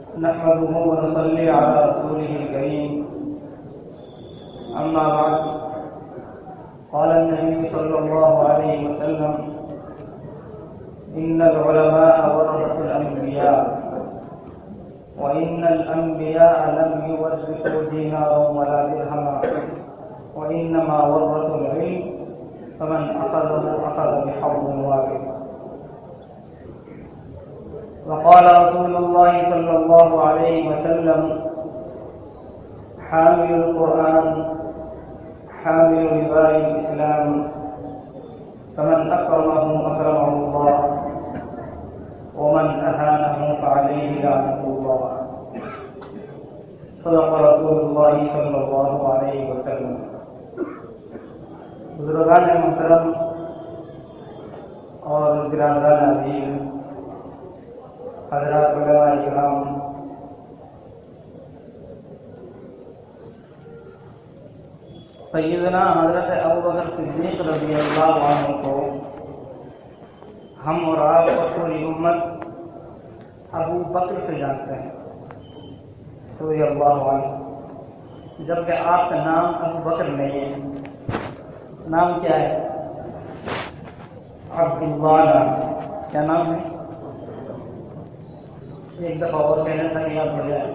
نحمده ونصلي على رسوله الكريم. أما بعد، قال النبي صلى الله عليه وسلم: إن العلماء ورثة الأنبياء، وإن الأنبياء لم يورثوا دينارا ولا درهما، وإنما ورثوا العلم، فمن أخذه أخذ بحظ وافر. وقال رسول الله صلى الله عليه وسلم: حامل القرآن حامل لواء الإسلام، فمن أكرمه أكرمه الله، ومن أهانه فعليه لعنة الله. صدق رسول الله صلى الله عليه وسلم. بزرگان محترم اور گرامیان عزیز، حضرات علماء کرام، سیدنا حضرت ابوبکر صدیق رضی اللہ عنہ کو ہم اور آپ اور پوری امت ابو بکر سے جانتے ہیں رضی اللہ عنہ، جبکہ آپ کا نام ابو بکر نہیں ہے. نام کیا ہے؟ عبداللہ نام. کیا نام ہے؟ ایک دفعہ اور کہنے تک یاد ہو جائے.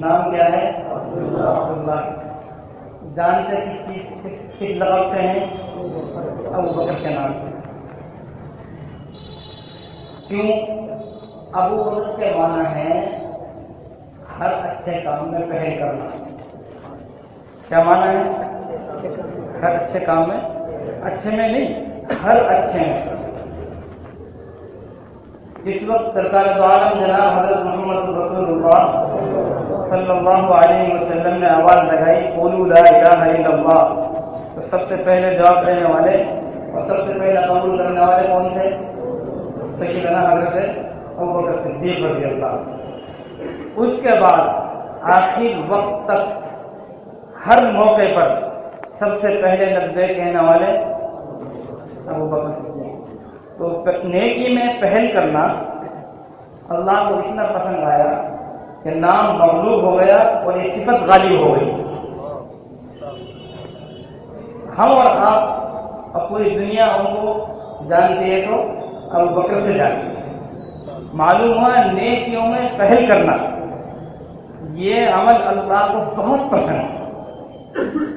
نام کیا ہے؟ عبداللہ. جانتے کس لقب سے ہیں؟ ابو بکر کے نام سے. کیوں؟ ابو بکر کے معنی ہے ہر اچھے کام میں پہل کرنا. کیا معنی ہے؟ ہر اچھے کام میں، اچھے میں نہیں، ہر اچھے میں. اس وقت سرکار دو عالم جناب حضرت محمد رسول اللہ صلی اللہ علیہ وسلم نے آواز لگائی: قولوا لا الہ الا اللہ، تو سب سے پہلے جواب دینے والے اور سب سے پہلے قبول کرنے والے کون تھے؟ سیدنا حضرت ابوبکر صدیق رضی اللہ. اس کے بعد آخر وقت تک ہر موقع پر سب سے پہلے لبیک کہنے والے ابوبکر صدیق. تو نیکی میں پہل کرنا اللہ کو اتنا پسند آیا کہ نام مغلوب ہو گیا اور یہ صفت غالب ہو گئی. ہم اور آپ اور پوری دنیا ان کو جانتی ہے تو ابو بکر سے جانتی ہے. معلوم ہوا نیکیوں میں پہل کرنا یہ عمل اللہ کو بہت پسند ہے.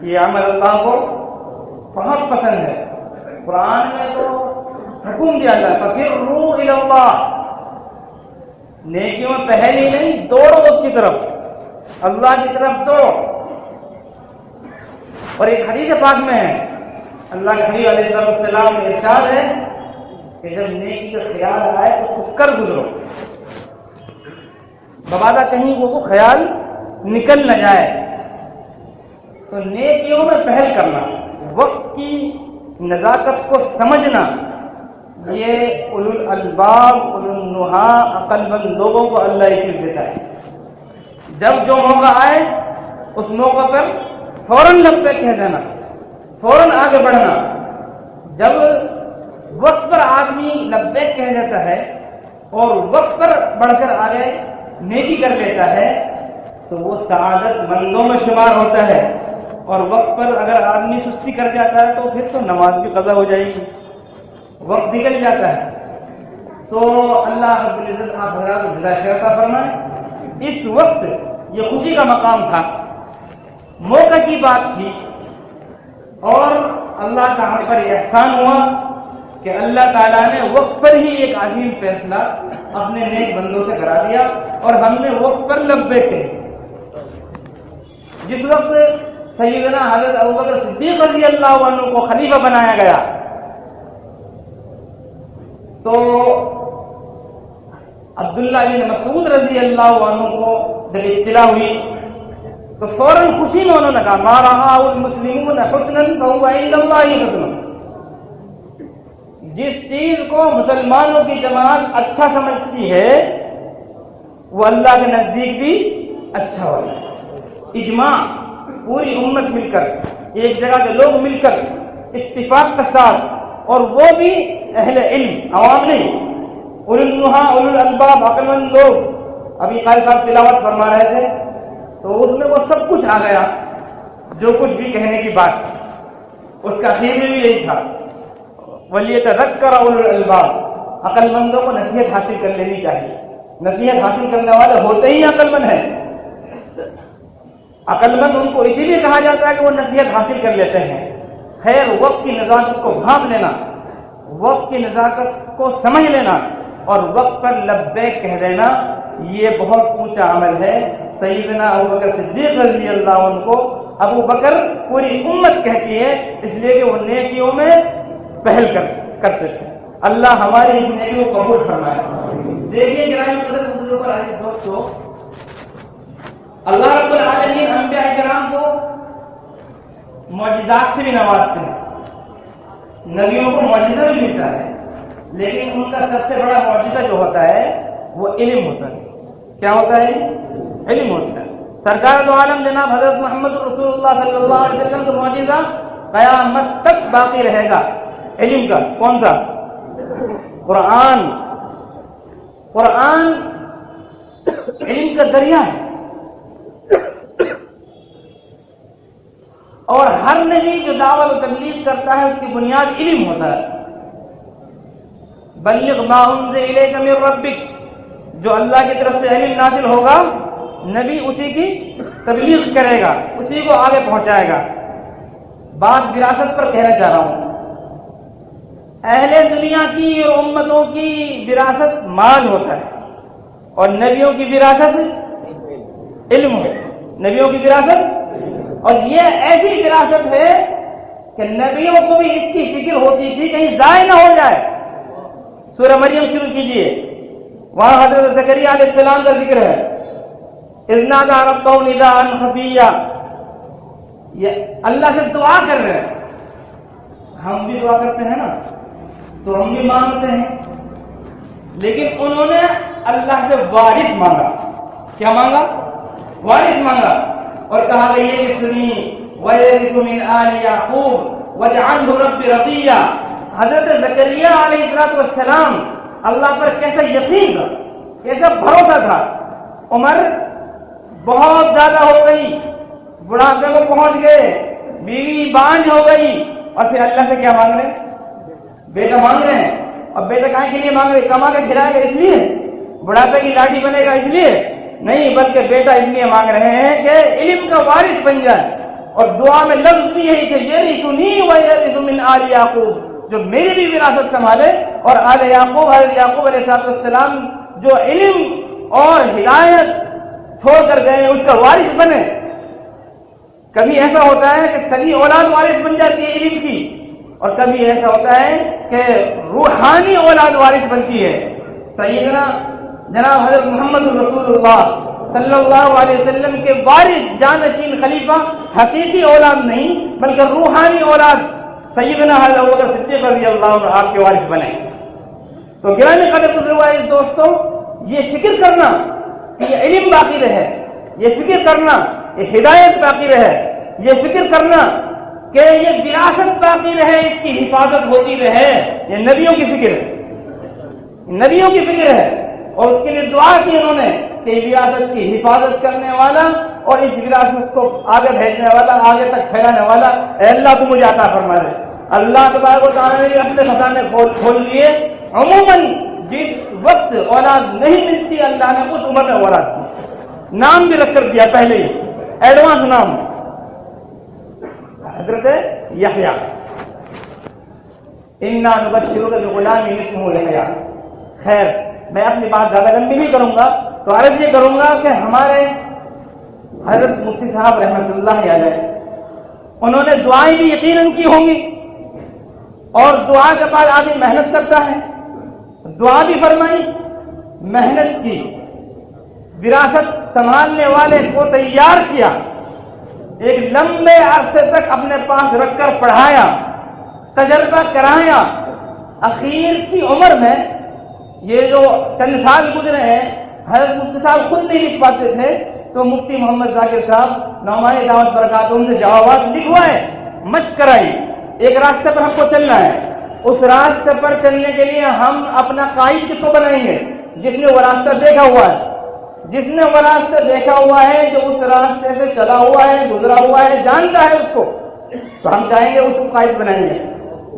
یہ عمل اللہ کو بہت پسند ہے. قرآن میں تو حکم دیا جائے فَفِرُّوا إِلَى اللَّهِ، نیکیوں میں پہل ہی نہیں، دوڑو اس کی طرف، اللہ کی طرف دوڑو. اور ایک حدیث پاک میں ہے، اللہ کے حبیب علیہ السلام میں ارشاد ہے کہ جب نیکی کا خیال آئے تو اس کر گزرو، مبادا کہیں وہ خیال نکل نہ جائے. تو نیکیوں میں پہل کرنا، وقت کی نزاکت کو سمجھنا، یہ اولو الالباب اولو النہا عقل مند لوگوں کو اللہ یہ چیز دیتا ہے. جب جو موقع آئے اس موقع پر فوراً لبیک کہہ دینا، فوراً آگے بڑھنا. جب وقت پر آدمی لبیک کہہ دیتا ہے اور وقت پر بڑھ کر آگے نیکی کر لیتا ہے تو وہ سعادت مندوں میں شمار ہوتا ہے. اور وقت پر اگر آدمی سستی کر جاتا ہے تو پھر تو نماز بھی قضا ہو جائے گی، وقت نکل جاتا ہے. تو اللہ رب العزت آپ حضرات ہدایت عطا فرمائے. اس وقت یہ خوشی کا مقام تھا، موقع کی بات تھی، اور اللہ کا ہم پر احسان ہوا کہ اللہ تعالیٰ نے وقت پر ہی ایک عظیم فیصلہ اپنے نیک بندوں سے کرا دیا اور ہم نے وقت پر لبیک کہے. جس وقت سیدنا حضرت ابوبکر صدیق رضی اللہ عنہ کو خلیفہ بنایا گیا تو عبداللہ بن مسعود رضی اللہ عنہ کو جب اطلاع ہوئی تو فوراً خوشی میں انہوں نے کہا: ما رأى المسلمون حسنا فهو عند الله حسن. جس چیز کو مسلمانوں کی جماعت اچھا سمجھتی ہے وہ اللہ کے نزدیک بھی اچھا ہوگا. اجماع، پوری امت مل کر، ایک جگہ کے لوگ مل کر اتفاق کے ساتھ، اور وہ بھی اہل علم، عوام نہیں، اولو النہا اولو الالباب عقل مند لوگ ابھی قاری صاحب تلاوت فرما رہے تھے تو اس میں وہ سب کچھ آ گیا جو کچھ بھی کہنے کی بات، اس کا آخر میں بھی یہی تھا، وَلْيَتَذَكَّرَ أُولُو الْأَلْبَابِ، عقل مندوں کو نصیحت حاصل کر لینی چاہیے۔ نصیحت حاصل کرنے والے ہوتے ہی عقل مند ہیں۔ عقل مند ان کو اسی لیے کہا جاتا ہے کہ وہ نصیحت حاصل کر لیتے ہیں۔ خیر، وقت کی نزاکت کو بھانپ لینا، وقت کی نزاکت کو سمجھ لینا اور وقت پر لبیک کہہ دینا، یہ بہت اونچا عمل ہے۔ سیدنا ابوبکر صدیق رضی اللہ عنہ کو ابو بکر پوری امت کہتی ہے، اس لیے کہ وہ نیکیوں میں پہل کرتے تھے۔ اللہ ہماری اس نیکی کو قبول فرمائے۔ دیکھیے گرامی قدر پر آئے دوستو، اللہ رب العالمین انبیاء کرام کو معجزات سے بھی نوازتے ہیں، نبیوں کو معجزہ بھی ملتا ہے، لیکن ان کا سب سے بڑا معجزہ جو ہوتا ہے وہ علم ہوتا ہے۔ کیا ہوتا ہے؟ علم ہوتا ہے۔ سرکار دو عالم جناب حضرت محمد رسول اللہ صلی اللہ علیہ وسلم کا معجزہ قیامت تک باقی رہے گا، علم کا۔ کون سا؟ قرآن۔ قرآن علم کا ذریعہ ہے، اور ہر نبی جو دعوت و تبلیغ کرتا ہے اس کی بنیاد علم ہوتا ہے۔ بلغ ما انزل الیک من ربک، جو اللہ کی طرف سے علم نازل ہوگا نبی اسی کی تبلیغ کرے گا، اسی کو آگے پہنچائے گا۔ بات وراثت پر کہنا چاہ رہا ہوں، اہل دنیا کی اور امتوں کی وراثت مال ہوتا ہے اور نبیوں کی وراثت علم ہے۔ نبیوں کی وراثت، اور یہ ایسی وراثت ہے کہ نبیوں کو بھی اس کی فکر ہوتی تھی کہیں ضائع نہ ہو جائے۔ سورہ مریم شروع کیجیے، وہاں حضرت زکریا علیہ السلام کا ذکر ہے، اذ نادى ربه نداء خفيا، یہ اللہ سے دعا کر رہے ہیں۔ ہم بھی دعا کرتے ہیں نا، تو ہم بھی مانگتے ہیں، لیکن انہوں نے اللہ سے وارث مانگا۔ کیا مانگا؟ وارث مانگا، اور کہا کہ یہ سنی وَيَرِثُ مِنْ آلِ يَعْقُوبَ وَاجْعَلْهُ رَبِّ رَضِيًّا۔ حضرت زکریا علیہ السلام اللہ پر کیسا یقین تھا، کیسا بھروسہ تھا۔ عمر بہت زیادہ ہو گئی، بڑھاپے کو پہنچ گئے، بیوی بانجھ ہو گئی، اور پھر اللہ سے کیا مانگ رہے ہیں؟ بیٹا مانگ رہے ہیں۔ اور بیٹا کہاں کے لیے مانگ رہے؟ کما کے کھلائے گا اس لیے؟ بڑھاپے کی لاٹھی بنے گا اس لیے؟ نہیں، بلکہ بیٹا اس لیے مانگ رہے ہیں کہ علم کا وارث بن جائے۔ اور دعا میں لفظ بھی یہی کہ یرثنی ویرث من آل یعقوب، جو میری بھی وراثت سنبھالے اور آل یعقوب، حضرت یعقوب علیہ السلام جو علم اور ہدایت چھوڑ کر گئے اس کا وارث بنے۔ کبھی ایسا ہوتا ہے کہ سبھی اولاد وارث بن جاتی ہے علم کی، اور کبھی ایسا ہوتا ہے کہ روحانی اولاد وارث بنتی ہے۔ سیدنا جناب حضرت محمد رسول اللہ صلی اللہ علیہ وسلم کے وارث جانشین خلیفہ حقیقی اولاد نہیں بلکہ روحانی اولاد سیدنا حضرت ابوبکر صدیق رضی اللہ عنہ آپ کے وارث بنے۔ تو گرامی قدر بزرگوار دوستوں، یہ فکر کرنا کہ یہ علم باقی رہے، یہ فکر کرنا یہ ہدایت باقی رہے، یہ فکر کرنا کہ یہ وراثت باقی رہے، اس کی حفاظت ہوتی رہے، یہ نبیوں کی فکر ہے، نبیوں کی فکر ہے۔ اور اس کے لیے دعا کی انہوں نے کہ وراثت کی حفاظت کرنے والا اور اس وراثت کو آگے بھیجنے والا، آگے تک پھیلانے والا، اے اللہ تو مجھے عطا فرما دے۔ اللہ تبارک و تعالیٰ نے اپنے خزانے کھول لیے۔ عموماً جس وقت اولاد نہیں ملتی اللہ نے اس عمر میں اولاد دی، نام بھی رکھ کر دیا پہلے ہی، ایڈوانس نام، حضرت یحییٰ، انا نبشرک بغلام اسمہ یحییٰ۔ خیر، میں اپنی بات زیادہ لمبی نہیں کروں گا، تو عرض یہ کروں گا کہ ہمارے حضرت مفتی صاحب رحمۃ اللہ علیہ، انہوں نے دعائیں بھی یقیناً کی ہوں گی، اور دعا کے بعد آدمی محنت کرتا ہے، دعا بھی فرمائی، محنت کی، وراثت سنبھالنے والے کو تیار کیا، ایک لمبے عرصے تک اپنے پاس رکھ کر پڑھایا، تجربہ کرایا۔ اخیر کی عمر میں یہ جو چند سال گزرے ہیں، حضرت مفتی صاحب خود نہیں لکھ پاتے تھے تو مفتی محمد ذاکر صاحب نعمانی دعوت برکاتہم سے جوابات لکھوائے، مشق کرائی۔ ایک راستے پر ہم کو چلنا ہے، اس راستے پر چلنے کے لیے ہم اپنا قائد کس کو بنائیں گے؟ جس نے وہ راستہ دیکھا ہوا ہے۔ جس نے وہ راستے دیکھا ہوا ہے، جو اس راستے سے چلا ہوا ہے، گزرا ہوا ہے، جانتا ہے اس کو، تو ہم چاہیں گے اس کو قائد بنائیں گے۔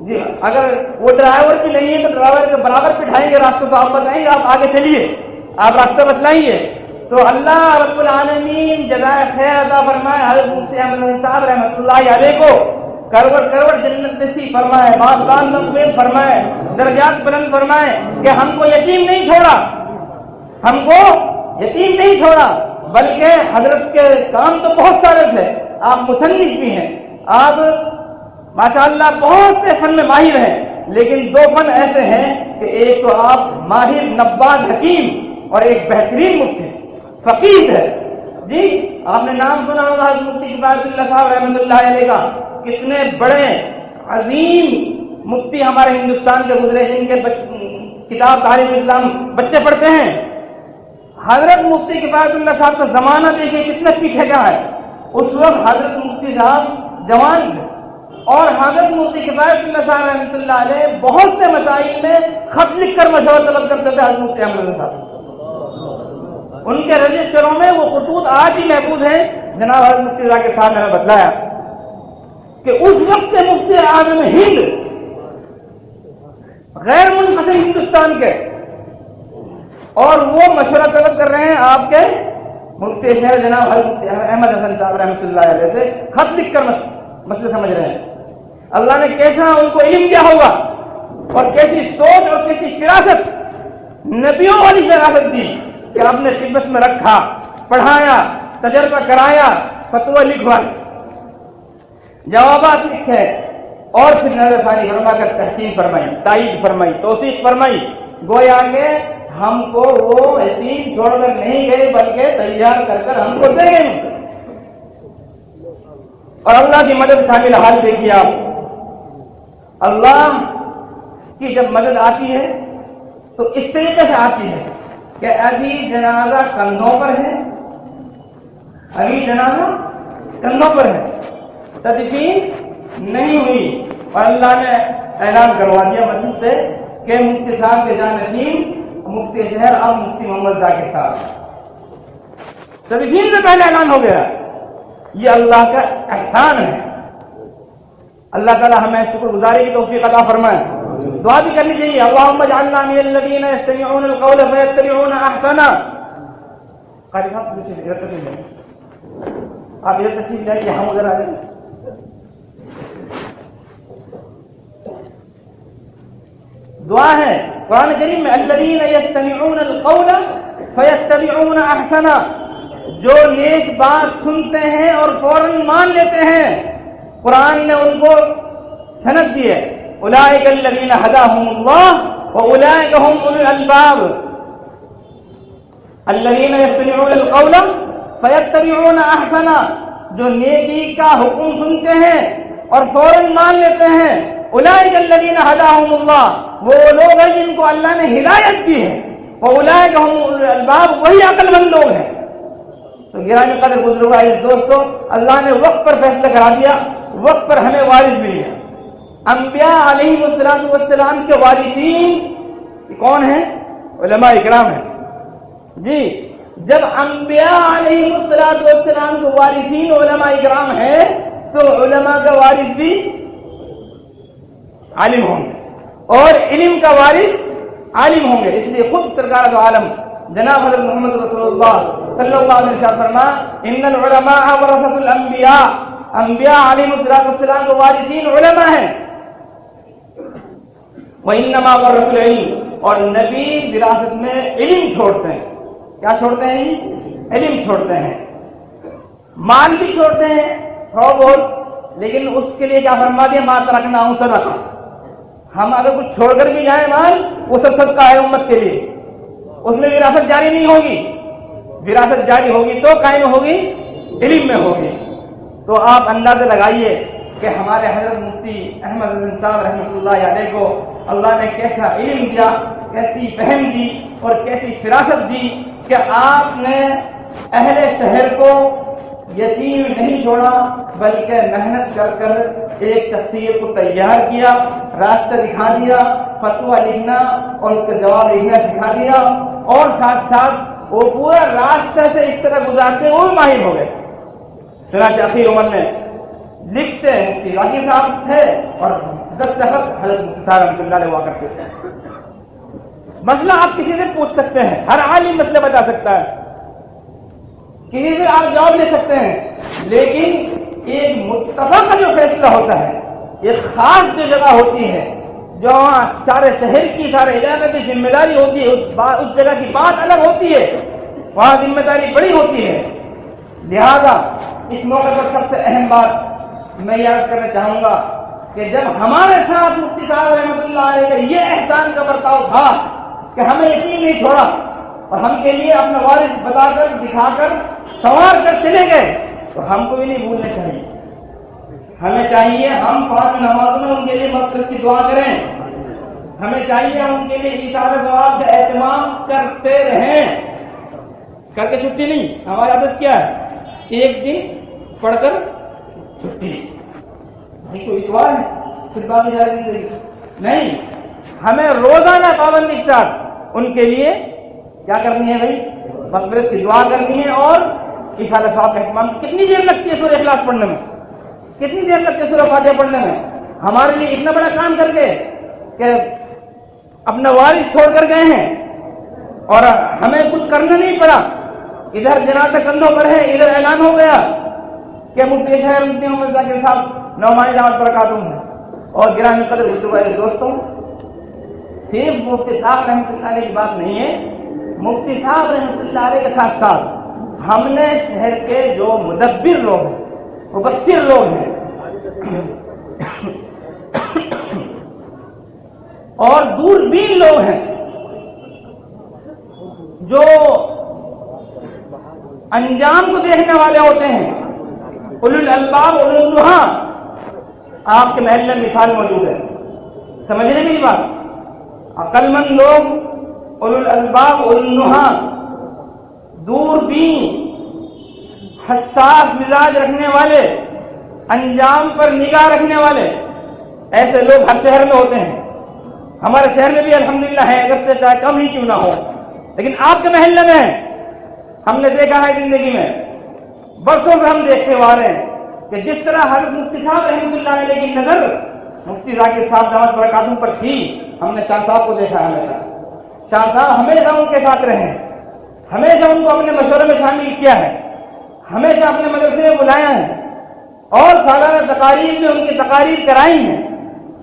جی اگر وہ ڈرائیور بھی نہیں ہے تو ڈرائیور کے برابر بٹھائیں گے، راستوں کو آپ بتائیں گے، آپ آگے چلیے، آپ راستہ بتلائیے۔ تو اللہ رب العالمین جزائے خیر عطا فرمائے حضرت مفتی احمد صاحب رحمۃ اللہ علیہ کو کروڑ جنت نصیب فرمائے، باغبان مقبول فرمائے، درجات بلند فرمائے کہ ہم کو یتیم نہیں چھوڑا، ہم کو یتیم نہیں چھوڑا، بلکہ حضرت کے کام تو بہت سارے تھے، آپ مصنف بھی ہیں، آپ ماشاءاللہ بہت سے فن میں ماہر ہیں، لیکن دو فن ایسے ہیں کہ ایک تو آپ ماہر نباز حکیم اور ایک بہترین مفتی فقیر ہے۔ جی آپ نے نام سنا ہوگا حضرت مفتی کفایت اللہ صاحب رحمۃ اللہ علیہ کا، کتنے بڑے عظیم مفتی ہمارے ہندوستان کے گزرے، جن کے کتاب تاریخ اسلام بچے پڑھتے ہیں۔ حضرت مفتی کفایت اللہ صاحب کا زمانہ دیکھیے کتنے پیچھے کا ہے، اس وقت حضرت مفتی صاحب جوان تھے، اور حضرت مفتی کفایت اللہ صاحب رحمۃ اللہ علیہ بہت سے مسائل میں خط لکھ کر مشورہ طلب کرتے تھے حضرت مفتی احمد صاحب۔ ان کے رجسٹروں میں وہ خطوط آج ہی محفوظ ہیں۔ جناب حضرت مفتی ذاکر صاحب نے بتلایا کہ اس وقت کے مفتی اعظم ہند غیر منقسم ہندوستان کے، اور وہ مشورہ طلب کر رہے ہیں آپ کے مفتی شہر جناب حضرت مفتی احمد حسن صاحب رحمۃ اللہ علیہ سے خط لکھ کر مسئلے سمجھ رہے ہیں۔ اللہ نے کیسا ان کو علم دیا ہوگا، اور کیسی سوچ اور کیسی فراست، نبیوں والی فراست دی کہ آپ نے خدمت میں رکھا، پڑھایا، تجربہ کرایا، فتویٰ لکھوایا، جوابات لکھے، اور پھر نظر ثانی فرما کر تحسین فرمائی، تائید فرمائی، توثیق فرمائی، گویا کہ ہم کو وہ یتیم چھوڑ کر نہیں گئے بلکہ تیار کر ہم کو دے گئے۔ اور اللہ کی مدد شامل حال دیکھیے آپ، اللہ کی جب مدد آتی ہے تو اس طریقے سے آتی ہے کہ ابھی جنازہ کندھوں پر ہے، ابھی جنازہ کندھوں پر ہے، تدفین نہیں ہوئی، اور اللہ نے اعلان کروا دیا مسجد سے کہ مفتی صاحب کے جانشین مفتی شہر اب مفتی محمد ذاکر صاحب، تدفین سے پہلے اعلان ہو گیا۔ یہ اللہ کا احسان ہے۔ اللہ تعالی ہمیں شکر گزاری کی توفیق عطا فرمائے۔ دعا بھی کرنی چاہیے، اللہم اجعلنا من الذین یستمعون القول فیتبعون احسنہ۔ قاری صاحب ادھر تشریف لائیں، آپ ادھر تشریف لائیں، ہم ادھر آ جائیں۔ دعا ہے قرآن کریم میں، الذین یستمعون القول فیتبعون احسنہ، جو نیک بات سنتے ہیں اور فوراً مان لیتے ہیں۔ قرآن نے ان کو سند دی ہے، اولئک الذین ھداھم اللہ واولئک ھم اولو الالباب، الذین یستمعون القول فیتبعون احسنہ، جو نیکی کا حکم سنتے ہیں اور فوراً مان لیتے ہیں۔ اولئک الذین ھداھم اللہ، وہ لوگ ہیں جن کو اللہ نے ہدایت دی ہے، واولئک ھم اولو الالباب، وہی عقل مند لوگ ہیں۔ تو گرامی قدر بزرگوں عزیز دوستو، اللہ نے وقت پر فیصلہ کرا دیا، وقت پر ہمیں وارث مل گیا۔ انبیاء علیہ السلام کے وارثین کون ہیں؟ علماء اکرام ہیں۔ جی جب انبیاء علیہ السلام کے وارثین علماء اکرام ہیں تو علماء کا وارث بھی عالم ہوں گے، اور علم کا وارث عالم ہوں گے۔ اس لیے خود سرکار دو عالم جناب حضرت محمد رسول اللہ صلی اللہ علیہ وسلم فرما، ان العلماء ورثۃ الانبیاء، انبیاء علیہ السلام کے وارثین علماء ہیں۔ وانما ورثوا العلم، اور نبی وراثت میں علم چھوڑتے ہیں۔ کیا چھوڑتے ہیں؟ علم چھوڑتے ہیں، مال بھی چھوڑتے ہیں تھوڑا بہت، لیکن اس کے لیے کیا فرما دیا؟ ما ترکنا صدقہ، ہم اگر کچھ چھوڑ کر بھی جائیں مال، وہ سب صدقہ ہے امت کے لیے، اس میں وراثت جاری نہیں ہوگی۔ وراثت جاری ہوگی تو قائم ہوگی علم میں ہوگی۔ تو آپ اندازہ لگائیے کہ ہمارے حضرت مفتی احمد حسن صاحب رحمۃ اللہ علیہ کو اللہ نے کیسا علم دیا، کیسی فہم دی اور کیسی فراست دی کہ آپ نے اہل شہر کو یتیم نہیں چھوڑا، بلکہ محنت کر کر ایک شخصیت کو تیار کیا، راستہ دکھا دیا، فتویٰ لکھنا اور اس کا جواب لکھنا سکھا دیا، اور ساتھ ساتھ وہ پورا راستہ سے اس طرح گزارتے وہ ماہر ہو گئے. چنانچہ اخیر عمر میں لکھتے ہیں کہ راجی صاحب تھے اور دستخط حضرت مفتی صاحب رحمۃ اللہ علیہ ہوا کرتے تھے. مسئلہ آپ کسی سے پوچھ سکتے ہیں، ہر عالم مسئلہ بتا سکتا ہے، کسی سے آپ جواب لے سکتے ہیں، لیکن ایک متفق جو فیصلہ ہوتا ہے، ایک خاص جو جگہ ہوتی ہے، جو وہاں سارے شہر کی سارے علاقے کی ذمہ داری ہوتی ہے، اس جگہ کی بات الگ ہوتی ہے، وہاں ذمہ داری بڑی ہوتی ہے. لہذا اس موقع پر سب سے اہم بات میں یاد کرنا چاہوں گا کہ جب ہمارے ساتھ مفتی صاحب رحمۃ اللہ علیہ کا یہ احسان کا برتاؤ تھا کہ ہمیں یقین نہیں چھوڑا اور ہم کے لیے اپنا وارث بتا کر دکھا کر سنوار کر چلے گئے، تو ہم کو بھی نہیں بھولنا چاہیے. ہمیں چاہیے ہم 5 نمازوں میں ان کے لیے مغفرت کی دعا کریں. ہمیں چاہیے ان کے لیے اشارہ ثواب کا اہتمام کرتے رہیں، کر کے چھٹی نہیں. ہماری عادت کیا ہے؟ ایک دن پڑھ کر چھٹی. کوئی اتوار ہے پھر باقی جاری نہیں. ہمیں روزانہ پابندی کے ساتھ ان کے لیے کیا کرنی ہے بھائی؟ مغفرت کی دعا کرنی ہے. اور اشارہ ثواب کا اہتمام. کتنی دیر لگتی ہے سورہ اخلاص پڑھنے میں؟ کتنی دیر لگتی ہے سورہ فاتحہ پڑھنے میں؟ ہمارے لیے اتنا بڑا کام کر کے کہ اپنا وارث چھوڑ کر گئے ہیں اور ہمیں کچھ کرنا نہیں پڑا. ادھر جنازہ کندھوں پر ہے، ادھر اعلان ہو گیا کہ مفتی محمد ذاکر صاحب نعمانی دعوت برکاتہم ہیں. اور گرامی قدر دوستوں، صرف مفتی صاحب رحمۃ اللہ علیہ کی بات نہیں ہے. مفتی صاحب رحمۃ اللہ علیہ کے ساتھ ساتھ ہم نے شہر کے جو مدبر لوگ ہیں، مبصر لوگ ہیں اور دوربین لوگ ہیں، جو انجام کو دیکھنے والے ہوتے ہیں، اولو الالباب اولو النہا. آپ کے محل میں مثال موجود ہے، سمجھنے کی بات. عقل مند لوگ، اولو الالباب اولو النہا، دوربین، حساس مزاج رکھنے والے، انجام پر نگاہ رکھنے والے، ایسے لوگ ہر شہر میں ہوتے ہیں. ہمارے شہر میں بھی الحمدللہ ہے، اگر سے چاہے کم ہی کیوں نہ ہو، لیکن آپ کے محلے میں ہم نے دیکھا ہے زندگی میں برسوں سے ہم دیکھتے آ رہے ہیں کہ جس طرح حضرت مفتی صاحب رحمۃ اللہ علیہ کی نظر مفتی ذاکر صاحب دعوت برکاتہم پر تھی. ہم نے شاہ صاحب کو دیکھا ہے، ہمیشہ شاہ صاحب ہمیشہ ان کے ساتھ رہے، ہمیشہ ان کو اپنے مشورے میں شامل کیا ہے، ہمیشہ اپنے مدرسے میں بلایا ہے اور سالانہ تقاریر میں ان کی تقاریر کرائی ہیں.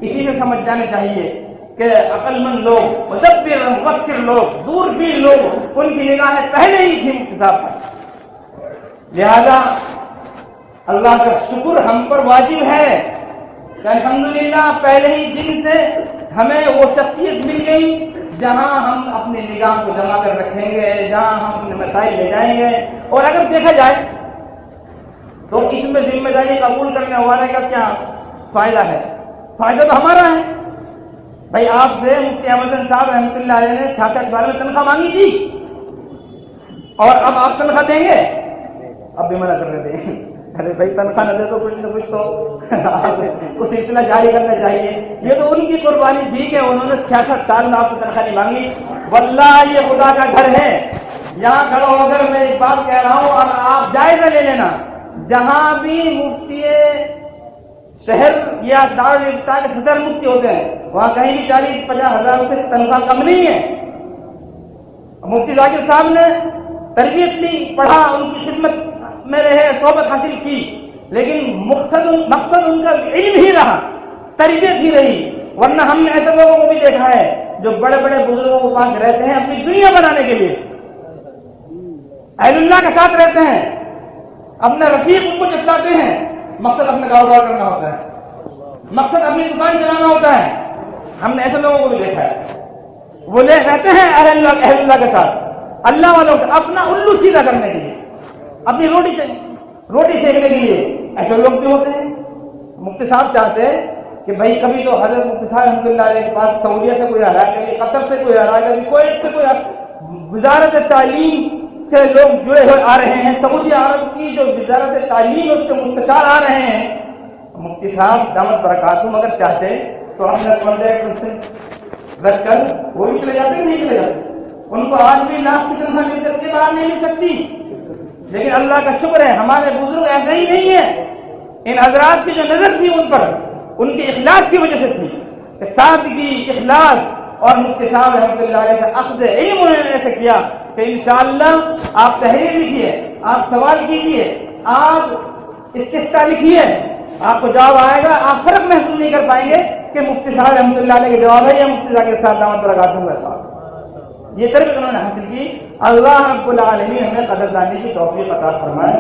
اسی سے سمجھ جانا چاہیے کہ عقل مند لوگ، مدبر مفسر لوگ، دوربین لوگ، ان کی نگاہیں پہلے ہی تھی مفتی صاحب پر. لہذا اللہ کا شکر ہم پر واجب ہے کہ الحمدللہ پہلے ہی دن سے ہمیں وہ شخصیت مل گئی جہاں ہم اپنی نگاہ کو جما کر رکھیں گے، جہاں ہم اپنے مسائل لے جائیں گے. اور اگر دیکھا جائے تو اس میں ذمہ داری قبول کرنے والے کا کیا فائدہ ہے؟ فائدہ تو ہمارا ہے. بھائی آپ سے مفتی احمد صاحب رحمۃ اللہ علیہ نے 66 بار میں تنخواہ مانگی تھی اور اب آپ تنخواہ دیں گے؟ اب بھی منع کر رہے تھے. ارے بھائی تنخواہ نہ دے تو کچھ نہ کچھ تو اس سلسلہ جاری کرنا چاہیے. یہ تو ان کی قربانی تھی کہ انہوں نے 66 سال میں آپ سے تنخواہ نہیں مانگی. واللہ یہ خدا کا گھر ہے، یہاں کھڑا ہو کر میں ایک بات کہہ رہا ہوں اور آپ جائزہ لے لینا. جہاں بھی مفتی شہر یا دارالفتاء کے صدر مفتی ہوتے ہیں وہاں کہیں بھی 40-50 ہزار روپے تنخواہ کم نہیں ہے. مفتی ذاکر صاحب نے تربیت لی، پڑھا، ان کی خدمت میں رہے، صحبت حاصل کی، لیکن مقصد ان کا علم ہی رہا، تربیت ہی رہی. ورنہ ہم نے ایسے لوگوں کو بھی دیکھا ہے جو بڑے بڑے بزرگوں کے پاس رہتے ہیں اپنی دنیا بنانے کے لیے، اہل اللہ کے ساتھ رہتے ہیں، اپنا رفیق ان کو چلاتے ہیں، مقصد اپنا کاروبار کرنا ہوتا ہے، مقصد اپنی دکان چلانا ہوتا ہے. ہم نے ایسے لوگوں کو بھی دیکھا ہے. وہ لے رہتے ہیں اہل اللہ کے ساتھ، اللہ والوں کو اپنا الو سیدھا کرنے کے لیے، اپنی روٹی سیکھنے کے لیے. ایسے لوگ بھی ہوتے ہیں. مفتی صاحب چاہتے ہیں کہ بھائی کبھی تو حضرت مفتی صاحب رحمۃ اللہ علیہ کے پاس سعودیہ سے کوئی آ رہا ہے، کبھی قطر سے کوئی آ رہا ہے، کبھی کویت سے کوئی وزارت تعلیم سے لوگ جڑے ہوئے آ رہے ہیں، سعودی عرب کی جو وزارت تعلیم اس کے مستشار آ رہے ہیں. مفتی صاحب دعوت برکاتہم اگر چاہتے تو اپنے کانٹیکٹ سے رکھ کر وہ بھی چلے جاتے نہیں چلے جاتے. ان کو آج بھی لاکھ کی تنخواہ مل سکتی ہے، باہر نہیں مل سکتی، لیکن اللہ کا شکر ہے ہمارے بزرگ ایسے ہی نہیں ہے. ان حضرات کی جو نظر تھی ان پر، ان کے اخلاص کی وجہ سے تھی کہ سادگی، اخلاص اور مفتی صاحب رحمۃ اللہ علیہ کا اخذ علم انہوں نے ایسے کیا کہ انشاءاللہ آپ تحریر لکھیے، آپ سوال کیجیے، آپ استفسار لکھیے، آپ کو جواب آئے گا. آپ فرق محسوس نہیں کر پائیں گے کہ مفتی صاحب رحمۃ اللہ علیہ کے جواب ہے یا مفتی ذاکر صاحب دامت برکاتہم صاحب. یہ تربیت انہوں نے حاصل کی. اللہ رب العالمین ہمیں قدردانی کی توفیق عطا فرمائے.